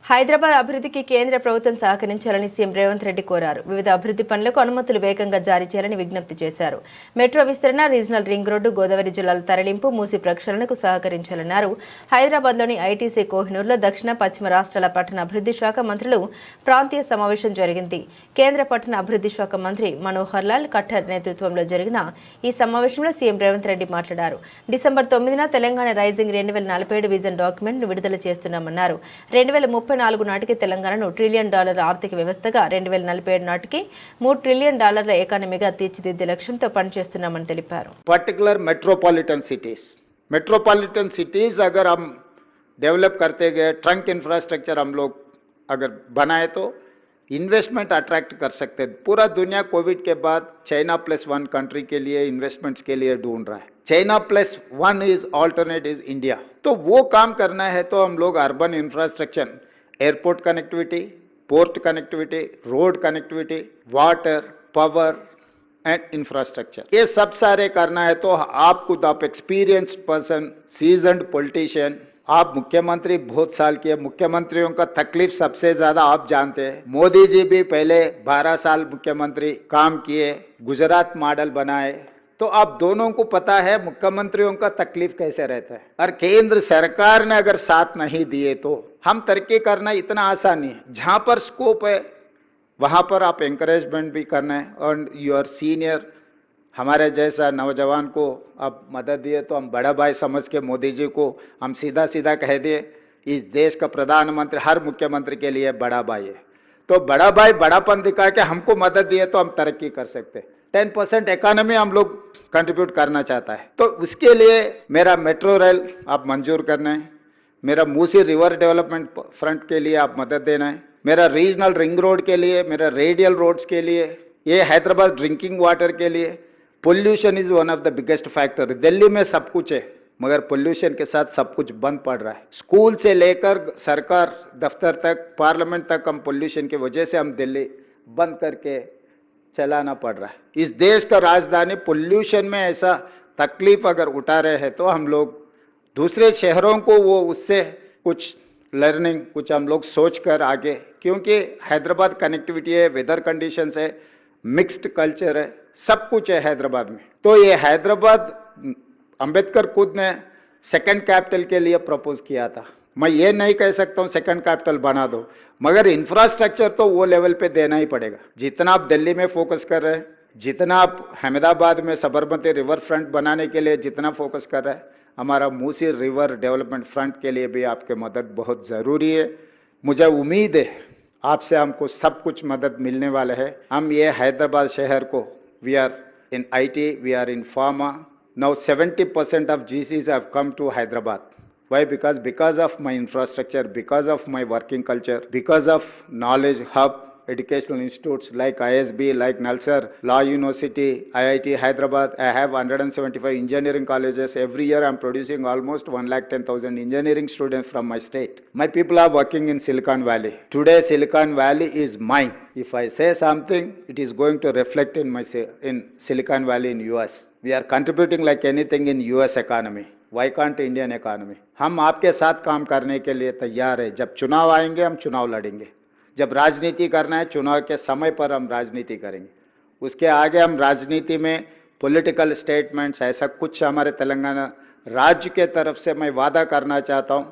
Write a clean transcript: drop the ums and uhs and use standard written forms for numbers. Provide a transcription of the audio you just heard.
హైదరాబాద్ అభివృద్ధికి కేంద్ర ప్రభుత్వం సహకరించాలని సీఎం రేవంత్ రెడ్డి కోరారు. వివిధ అభివృద్ధి పనులకు అనుమతులు వేగంగా జారీ చేయాలని విజ్ఞప్తి చేశారు. మెట్రో విస్తరణ, రీజనల్ రింగ్ రోడ్డు, గోదావరి జిల్లాల తరలింపు, మూసి ప్రక్షాళనకు సహకరించాలన్నారు. హైదరాబాద్లోని ఐటీసీ కోహినూర్లో దక్షిణ, పశ్చిమ రాష్ట్రాల పట్టణ అభివృద్ధి శాఖ మంత్రులు ప్రాంతీయ సమావేశం జరిగింది. కేంద్ర పట్టణ అభివృద్ధి శాఖ మంత్రి మనోహర్ లాల్ ఖట్టర్ నేతృత్వంలో జరిగిన ఈ సమావేశంలో సీఎం రేవంత్ రెడ్డి మాట్లాడారు. డిసెంబర్ 9న తెలంగాణ రైజింగ్ 2047 విజన్ డాక్యుమెంట్ విడుదల చేస్తున్నామన్నారు. 2034 నాటికి తెలంగాణను $1 ట్రిలియన్ ఆర్థిక వ్యవస్థగా, 2047 నాటికి $3 ట్రిలియన్ ఎకానమీగా తీర్చిదిద్దే లక్ష్యంతో పనిచేస్తున్నామని తెలిపారు. पर्टिकुलर मेट्रोपॉलिटन सिटीज अगर हम डेवलप करते गए, ट्रंक इंफ्रास्ट्रक्चर हम लोग अगर बनाए तो इन्वेस्टमेंट अट्रैक्ट कर सकते हैं. पूरा दुनिया कोविड के बाद China+1 कंट्री के लिए इन्वेस्टमेंट्स के लिए ढूंढ रहा है. China+1 is alternate is India. तो वो काम करना है तो हम लोग urban infrastructure, airport connectivity, port connectivity, road connectivity, water, power and infrastructure, ये सब सारे करना है. तो आप खुद आप एक्सपीरियंस्ड पर्सन, सीजन्ड पॉलिटिशियन, आप मुख्यमंत्री बहुत साल किए, मुख्यमंत्रियों का तकलीफ सबसे ज्यादा आप जानते हैं. मोदी जी भी पहले 12 साल मुख्यमंत्री काम किए, गुजरात मॉडल बनाए, तो आप दोनों को पता है मुख्यमंत्रियों का तकलीफ कैसे रहता है. और केंद्र सरकार ने अगर साथ नहीं दिए तो हम तरक्की करना इतना आसान नहीं है. जहां पर स्कोप है वहां पर आप एंकरेजमेंट भी करना है. और योर सीनियर हमारे जैसा नौजवान को आप मदद दिए तो हम बड़ा भाई समझ के मोदी जी को हम सीधा सीधा कह दिए, इस देश का प्रधानमंत्री हर मुख्यमंत्री के लिए बड़ा भाई है. तो बड़ा भाई बड़ापन दिखा के हमको मदद दिए तो हम तरक्की कर सकते हैं. 10% इकोनॉमी हम लोग कंट्रीब्यूट करना चाहता है. तो उसके लिए मेरा मेट्रो रेल आप मंजूर करना है, मेरा मूसी रिवर डेवलपमेंट फ्रंट के लिए आप मदद देना है, मेरा रीजनल रिंग रोड के लिए, मेरा रेडियल रोड्स के लिए, ये हैदराबाद ड्रिंकिंग वाटर के लिए. Pollution is one of the biggest factor. Delhi में सब कुछ है मगर पोल्यूशन के साथ सब कुछ बंद पड़ रहा है. स्कूल से लेकर सरकार दफ्तर तक, पार्लियामेंट तक हम पोल्यूशन की वजह से हम दिल्ली बंद करके चलाना पड़ रहा है. इस देश का राजधानी पोल्यूशन में ऐसा तकलीफ अगर उठा रहे हैं तो हम लोग दूसरे शहरों को वो उससे कुछ लर्निंग, कुछ हम लोग सोच कर आगे, क्योंकि हैदराबाद कनेक्टिविटी है, वेदर कंडीशंस है, मिक्स्ड कल्चर है, सब कुछ है हैदराबाद में. तो ये हैदराबाद अंबेडकर खुद ने सेकंड कैपिटल के लिए प्रपोज किया था. मैं ये नहीं कह सकता हूं सेकंड कैपिटल बना दो, मगर इंफ्रास्ट्रक्चर तो वो लेवल पे देना ही पड़ेगा. जितना आप दिल्ली में फोकस कर रहे हैं, जितना आप अहमदाबाद में सबरमती रिवर फ्रंट बनाने के लिए जितना फोकस कर रहे हैं, हमारा मूसी रिवर डेवलपमेंट फ्रंट के लिए भी आपकी मदद बहुत जरूरी है. मुझे उम्मीद है आपसे हमको सब कुछ मदद मिलने वाला है. हम ये हैदराबाद शहर को, we are in IT, we are in pharma. Now 70% of GCs have come to Hyderabad. Why? Because of my infrastructure, because of my working culture, because of knowledge hub, educational institutes like ISB, like Nalsar, Law University, IIT Hyderabad. I have 175 engineering colleges. Every year I am producing almost 110,000 engineering students from my state. My people are working in Silicon Valley. Today Silicon Valley is mine. If I say something, it is going to reflect in Silicon Valley in US. We are contributing like anything in US economy. Why can't Indian economy? हम आपके साथ काम करने के लिए तैयार है. जब चुनाव आएंगे हम चुनाव लड़ेंगे. जब राजनीति करना है चुनाव के समय पर हम राजनीति करेंगे. उसके आगे हम राजनीति में पॉलिटिकल स्टेटमेंट्स ऐसा कुछ हमारे तेलंगाना राज्य के तरफ से मैं वादा करना चाहता हूं.